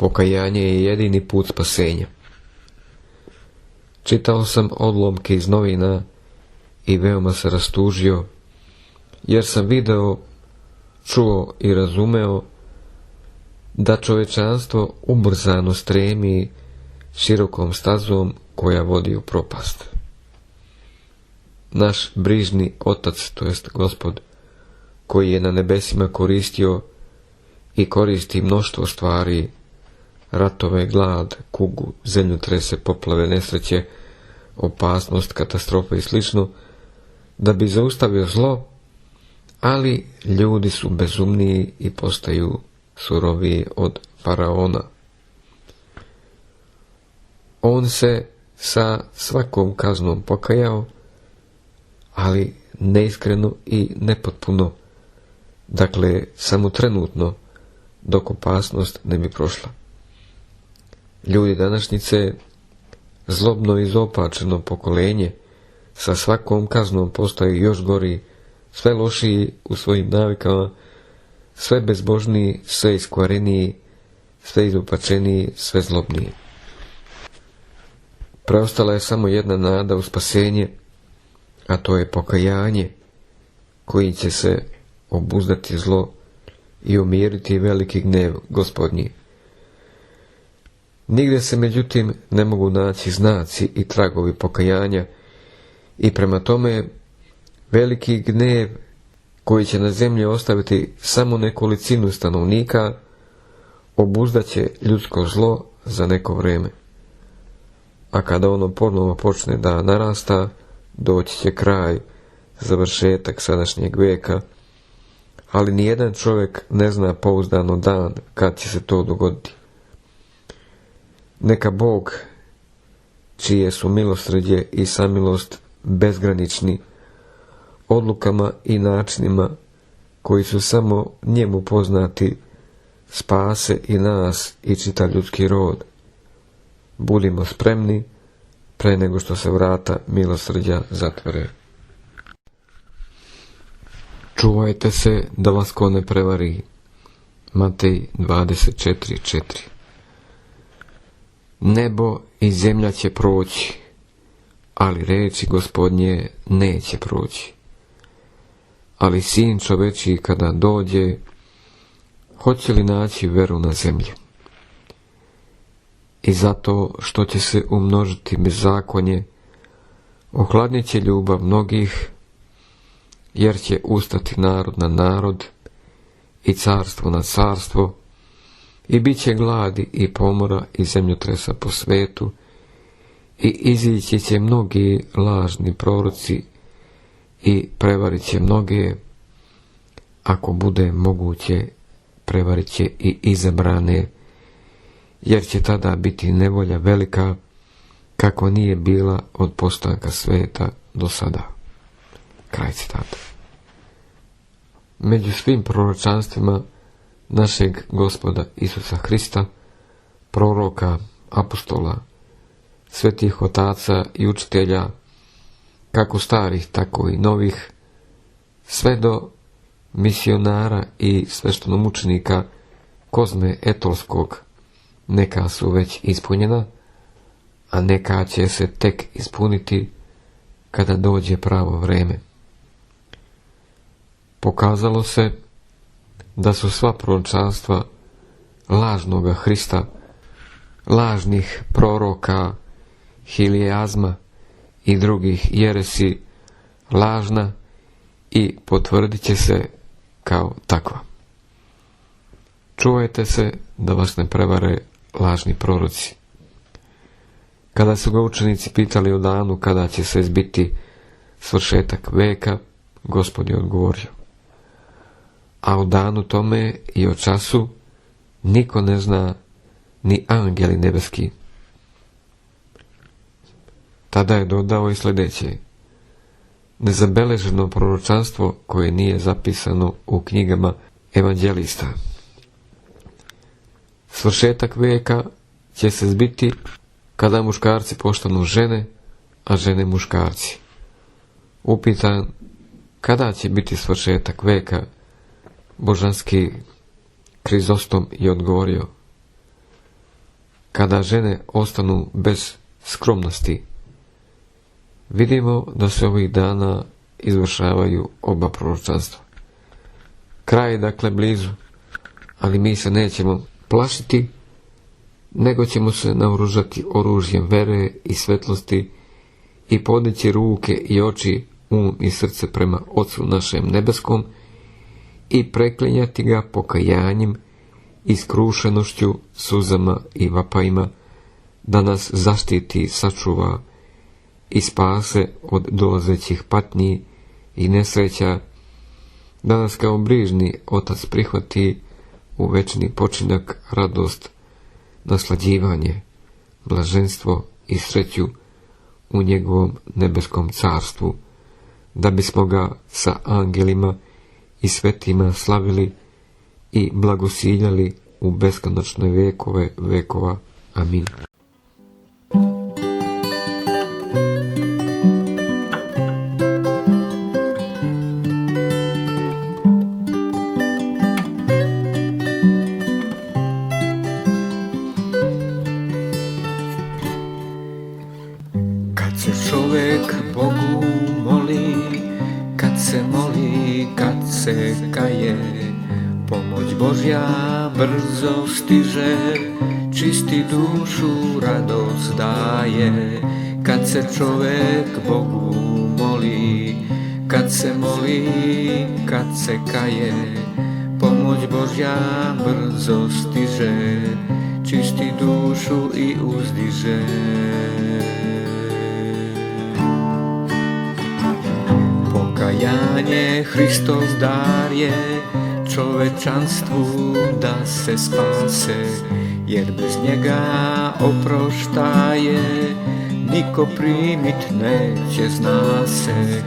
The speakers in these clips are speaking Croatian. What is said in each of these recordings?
Pokajanje je jedini put spasenja. Čitao sam odlomke iz novina i veoma se rastužio, jer sam video, čuo i razumeo da čovečanstvo ubrzano stremi širokom stazom koja vodi u propast. Naš brižni Otac, to jest Gospod, koji je na nebesima koristio i koristi mnoštvo stvari, ratove, glad, kugu, zemljotrese, poplave, nesreće, opasnost, katastrofe i slično, da bi zaustavio zlo, ali ljudi su bezumniji i postaju suroviji od faraona. On se sa svakom kaznom pokajao, ali neiskreno i nepotpuno, dakle samo trenutno, dok opasnost ne bi prošla. Ljudi današnjice, zlobno i izopačeno pokolenje, sa svakom kaznom postaju još gori, sve lošiji u svojim navikama, sve bezbožniji, sve iskvareniji, sve izopačeniji, sve zlobniji. Preostala je samo jedna nada u spasenje, a to je pokajanje, koji će se obuzdati zlo i umiriti veliki gnev Gospodnji. Nigdje se međutim ne mogu naći znaci i tragovi pokajanja i prema tome veliki gnev koji će na zemlji ostaviti samo nekolicinu stanovnika obuzdaće ljudsko zlo za neko vrijeme. A kada ono ponovo počne da narasta, doći će kraj, završetak sadašnjeg vijeka, ali nijedan čovjek ne zna pouzdano dan kad će se to dogoditi. Neka Bog, čije su milosrđe i samilost bezgranični, odlukama i načinima koji su samo njemu poznati, spase i nas i čitav ljudski rod. Budimo spremni pre nego što se vrata milosrđa zatvore. Čuvajte se da vas ko ne prevari. Matej 24:4. Nebo i zemlja će proći, ali riječi Gospodnje neće proći. Ali Sin čovečiji kada dođe, hoće li naći veru na zemlji? I zato što će se umnožiti bezakonje, ohladnit će ljubav mnogih, jer će ustati narod na narod i carstvo na carstvo, i bit će gladi i pomora i zemljotresa po svetu, i izići će mnogi lažni proroci i prevarit će mnoge, ako bude moguće, prevarit će i izabrane, jer će tada biti nevolja velika, kako nije bila od postanka sveta do sada. Kraj citata. Među svim proročanstvima našeg Gospoda Isusa Hrista, proroka, apostola, svetih otaca i učitelja, kako starih, tako i novih, sve do misionara i sveštenomučenika Kozme Etolskog, neka su već ispunjena, a neka će se tek ispuniti kada dođe pravo vrijeme. Pokazalo se da su sva proročanstva lažnoga Hrista, lažnih proroka, Hilijazma i drugih jeresi lažna i potvrdit će se kao takva. Čuvajte se da vas ne prevare lažni proroci. Kada su ga učenici pitali o danu kada će se zbiti svršetak veka, Gospod je odgovorio: a o danu tome i o času niko ne zna, ni angeli nebeski. Tada je dodao i sljedeće: nezabeleženo proročanstvo koje nije zapisano u knjigama evanđelista. Svršetak vijeka će se zbiti kada muškarci postanu žene, a žene muškarci. Upitan kada će biti svršetak vijeka, božanski Krizostom je odgovorio: kada žene ostanu bez skromnosti. Vidimo da se ovih dana izvršavaju oba proročanstva. Kraj je dakle blizu, ali mi se nećemo plašiti, nego ćemo se naoružati oružjem vere i svetlosti i podići ruke i oči, i srce prema Otcu našem nebeskom i preklinjati ga pokajanjem i skrušenošću, suzama i vapajima, da nas zaštiti, sačuva i spase od dolazećih patnji i nesreća, da nas kao brižni Otac prihvati u večni počinak, radost, naslađivanje, blaženstvo i sreću u njegovom nebeskom carstvu, da bismo ga sa angelima i svetima slavili i blagosiljali u beskonačne vekove vekova. Amin. Kad se čovek Bogu moli, kad se moli, kad se kaje, pomoć Božja brzo stiže, čisti dušu radost daje. Kad se čovek Bogu moli, kad se moli, kad se kaje, pomoć Božja brzo stiže, čisti dušu i uzdiže. Pokajanje Hristov dar je čovečanstvu da se spase, jer bez njega oproštaje niko primit neće, zna se.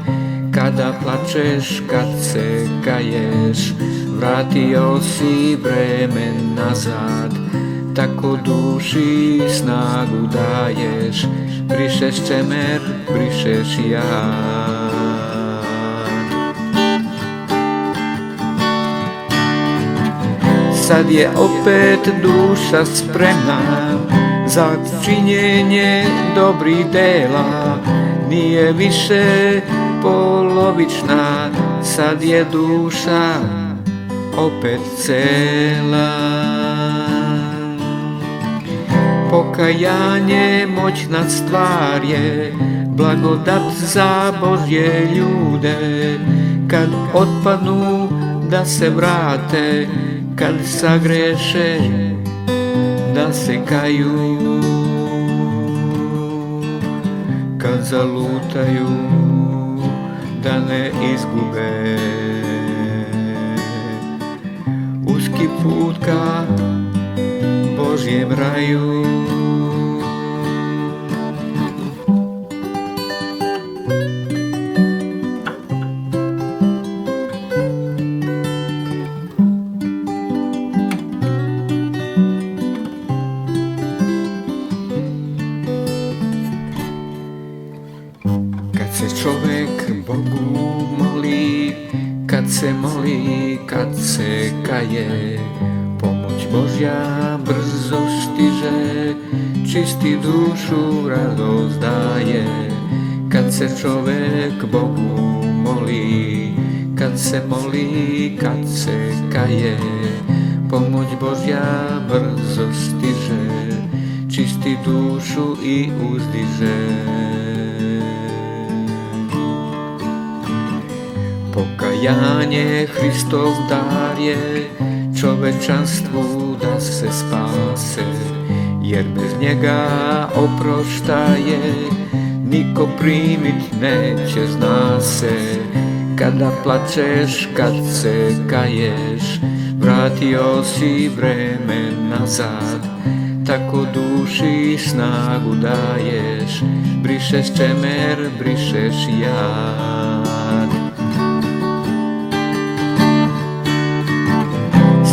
Kada plačeš, kad se kaješ, vratio si vremen nazad, tako duši snagu daješ, brišeš čemer, brišeš jad. Sad je opet duša spremna za činjenje dobrih dela, nije više polovična, sad je duša opet cela. Pokajanje moćna stvar je, blagodat za Božje ljude, kad otpadnu da se vrate, kad sagreše da se kaju, kad zalutaju da ne izgube. Uski put ka Božjem raju. Kad se čovek Bogu moli, kad se moli, kad se kaje, pomoć Božja brzo stiže, čisti dušu radost daje. Kad se čovek Bogu moli, kad se moli, kad se kaje, pomoć Božja brzo stiže, čisti dušu i uzdiže. Pokajanje Hristov dar je čovečanstvu da se spase, jer bez njega oproštaje niko primit neće, zna se. Kada plačeš, kad se kaješ, vratio si vremen nazad, tako duši snagu daješ, brišeš čemer, brišeš jad.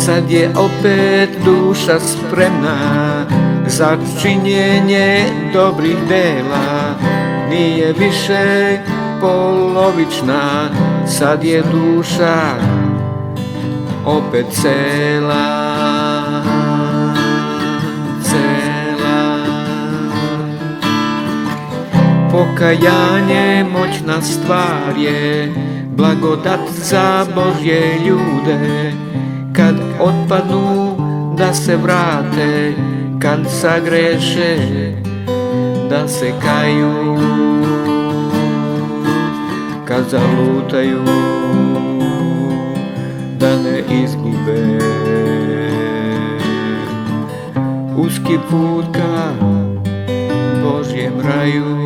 Sad je opet duša spremna za činjenje dobrih dela, nije više polovična, sad je duša opet cela, cela. Pokajanje moćna stvar je, blagodat za Božje ljude. Kad otpadnu da se vrate, kad sagreše da se kaju, kad zalutaju da ne izgube. Uski put ka Božjem raju.